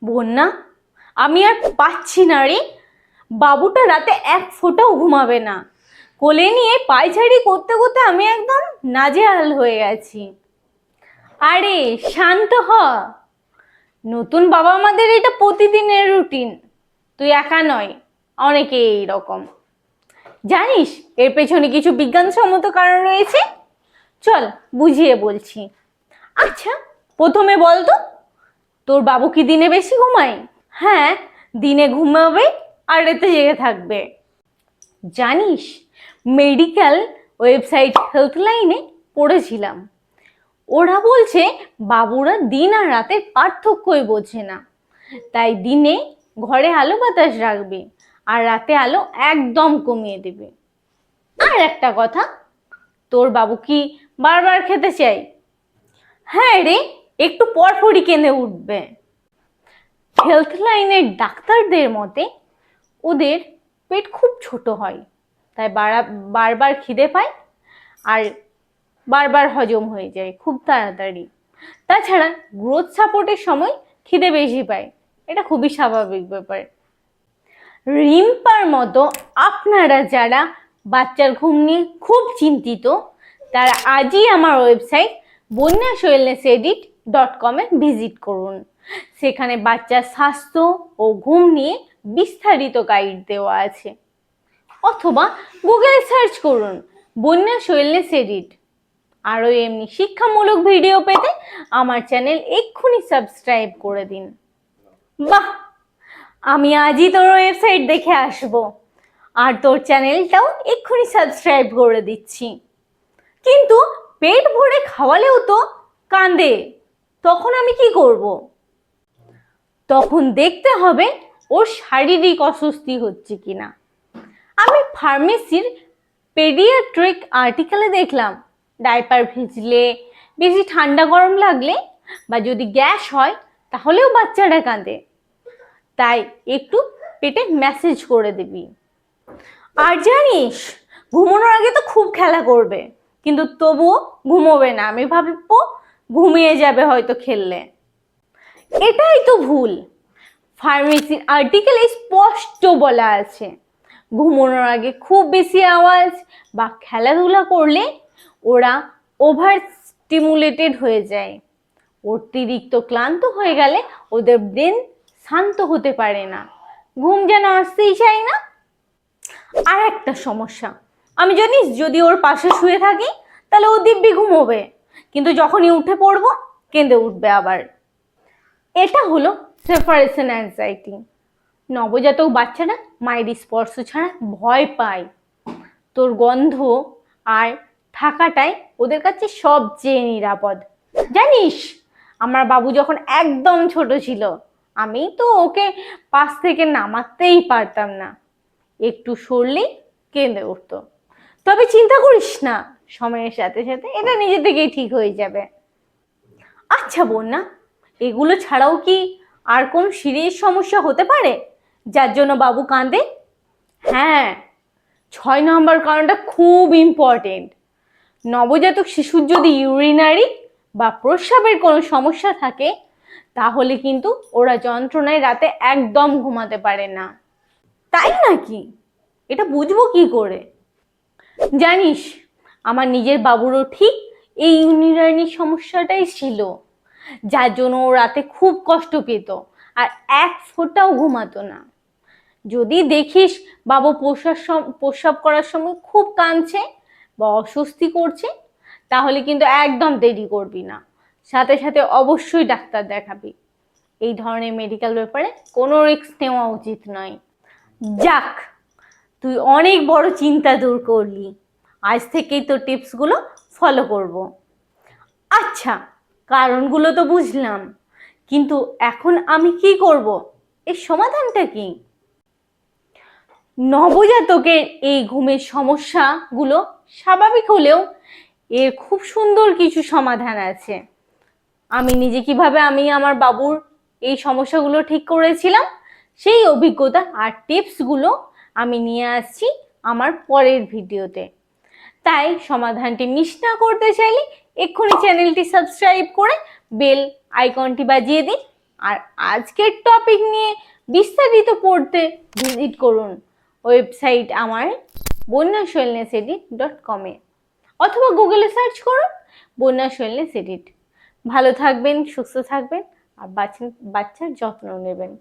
বন্যা, আমি আর পাচ্ছি না রে। বাবুটা রাতে এক ফোঁটাও ঘুমাবে না। কোলে নিয়ে পায়চারি করতে করতে আমি একদম নাজেহাল হয়ে গেছি। আরে শান্ত হ। নতুন বাবা মাদের এটা প্রতিদিনের রুটিন। তুই একা নয়, অনেকে এইরকম। জানিস এর পেছনে কিছু বিজ্ঞানসম্মত কারণ রয়েছে। চল বুঝিয়ে বলছি। আচ্ছা, প্রথমে বল তো, তোর বাবু কি দিনে বেশি ঘুমায়? হ্যাঁ, দিনে ঘুমাবে আর রাতে জেগে থাকবে। জানিস, মেডিকেল ওয়েবসাইট হেলথলাইনে পড়েছিলাম, ওরা বলছে বাবুরা দিন আর রাতের পার্থক্যই বোঝে না। তাই দিনে ঘরে আলো বাতাস রাখবে আর রাতে আলো একদম কমিয়ে দেবে। আর একটা কথা, তোর বাবু কি বারবার খেতে চাই? হ্যাঁ রে, একটু পরপরই কেঁদে উঠবে। হেলথ লাইনের ডাক্তারদের মতে ওদের পেট খুব ছোট হয়, তাই বারবার খিদে পায় আর বারবার হজম হয়ে যায় খুব তাড়াতাড়ি। তাছাড়া গ্রোথ সাপোর্টের সময় খিদে বেশি পায়, এটা খুবই স্বাভাবিক ব্যাপার। রিম্পার মতো আপনারা যারা বাচ্চার ঘুম নিয়ে খুব চিন্তিত, তারা আজই আমার ওয়েবসাইট bonyasoelnessedit.com এ ভিজিট করুন। সেখানে বাচ্চার স্বাস্থ্য ও ঘুম নিয়ে বিস্তারিত গাইড দেওয়া আছে। অথবা গুগলে সার্চ করুন বন্যা ওয়েলনেস এডিট। আরও এমনি শিক্ষামূলক ভিডিও পেতে আমার চ্যানেল এক্ষুনি সাবস্ক্রাইব করে দিন। বাহ, আমি আজই তোর ওয়েবসাইট দেখে আসবো আর তোর চ্যানেলটাও এক্ষুনি সাবস্ক্রাইব করে দিচ্ছি। কিন্তু পেট ভরে খাওয়ালেও তো কাঁদে, তখন আমি কি করব? তখন দেখতে হবে ওর শারীরিক অস্বস্তি হচ্ছে কিনা। আমি ফার্মেসির পেডিয়াট্রিক আর্টিকেলে দেখলাম ডাইপার ভিজলে, বেশি ঠান্ডা গরম লাগলে বা যদি গ্যাস হয় তাহলেও বাচ্চারা কাঁদে। তাই একটু পেটে ম্যাসেজ করে দিবি। আর জানিস, ঘুমানোর আগে তো খুব খেলা করবে, কিন্তু তবুও ঘুমোবে না। আমি ভাববো ঘুমিয়ে যাবে হয়তো খেললে। এটাই তো ভুল। ফার্মেসির আর্টিকেলে স্পষ্ট বলা আছে ঘুমানোর আগে খুব বেশি আওয়াজ বা খেলাধুলা করলে ওরা ওভার স্টিমুলেটেড হয়ে যায়। অতিরিক্ত ক্লান্ত হয়ে গেলে ওদের ব্রেন শান্ত হতে পারে না, ঘুম যেন আসতেই চায় না। আর একটা সমস্যা, আমি জানিস যদি ওর পাশে শুয়ে থাকি তাহলে ও দিব্যি ঘুমোবে, কিন্তু যখনই উঠে পড়বো কেঁদে উঠবে আবার। এটা হলো সেপারেশন অ্যাংজাইটি। নবজাতক বাচ্চারা মায়ের স্পর্শ ছাড়া ভয় পায়। তোর গন্ধ আর থাকাটাই ওদের কাছে সবচেয়ে নিরাপদ। জানিস, আমার বাবু যখন একদম ছোট ছিল, আমি তো ওকে পাশ থেকে নামাতেই পারতাম না, একটু সরলেই কেঁদে উঠতো। তবে চিন্তা করিস না, সময়ের সাথে সাথে এটা নিজে থেকেই ঠিক হয়ে যাবে। আচ্ছা বন্যা, এগুলো ছাড়াও কি আর কোন সিরিয়াস সমস্যা হতে পারে যার জন্য বাবু কাঁদে? হ্যাঁ, 6 নম্বর কারণটা খুব ইম্পর্টেন্ট। নবজাতক শিশুর যদি ইউরিনারি বা প্রস্রাবের কোনো সমস্যা থাকে তাহলে কিন্তু ওরা যন্ত্রণায় রাতে একদম ঘুমাতে পারে না। তাই নাকি? এটা বুঝবো কি করে? জানিস, আমার নিজের বাবুরও ঠিক এই ইউরিনারি সমস্যাটাই ছিল, যার জন্য ও রাতে খুব কষ্ট পেত আর এক ফোঁটাও ঘুমাতো না। যদি দেখিস বাবু প্রস্রাব করার সময় খুব কাঁদছে বা অস্বস্তি করছে, তাহলে কিন্তু একদম দেরি করবি না, সাথে সাথে অবশ্যই ডাক্তার দেখাবি। এই ধরনের মেডিকেল ব্যাপারে কোনো রিস্ক নেওয়া উচিত নয়। যাক, তুই অনেক বড় চিন্তা দূর করলি। আজ থেকেই তোর টিপসগুলো ফলো করব। আচ্ছা, কারণগুলো তো বুঝলাম, কিন্তু এখন আমি কি করব? এর সমাধানটা কি? নবজাতকের এই ঘুমের সমস্যাগুলো স্বাভাবিক হলেও এর খুব সুন্দর কিছু সমাধান আছে। আমি নিজে কিভাবে আমার বাবুর এই সমস্যাগুলো ঠিক করেছিলাম সেই অভিজ্ঞতা আর টিপসগুলো আমি নিয়ে আসছি আমার পরের ভিডিওতে। তাই সমাধানটি মিস না করতে চাইলে এক্ষুনি চ্যানেলটি সাবস্ক্রাইব করে বেল আইকনটি বাজিয়ে দিন। আর আজকের টপিক নিয়ে বিস্তারিত পড়তে ভিজিট করুন ওয়েবসাইট আমার bonyasoilnesedit.com অথবা গুগলে সার্চ করুন বন্যা ওয়েলনেস এডিট। ভালো থাকবেন, সুস্থ থাকবেন আর বাচ্চার যত্ন নেবেন।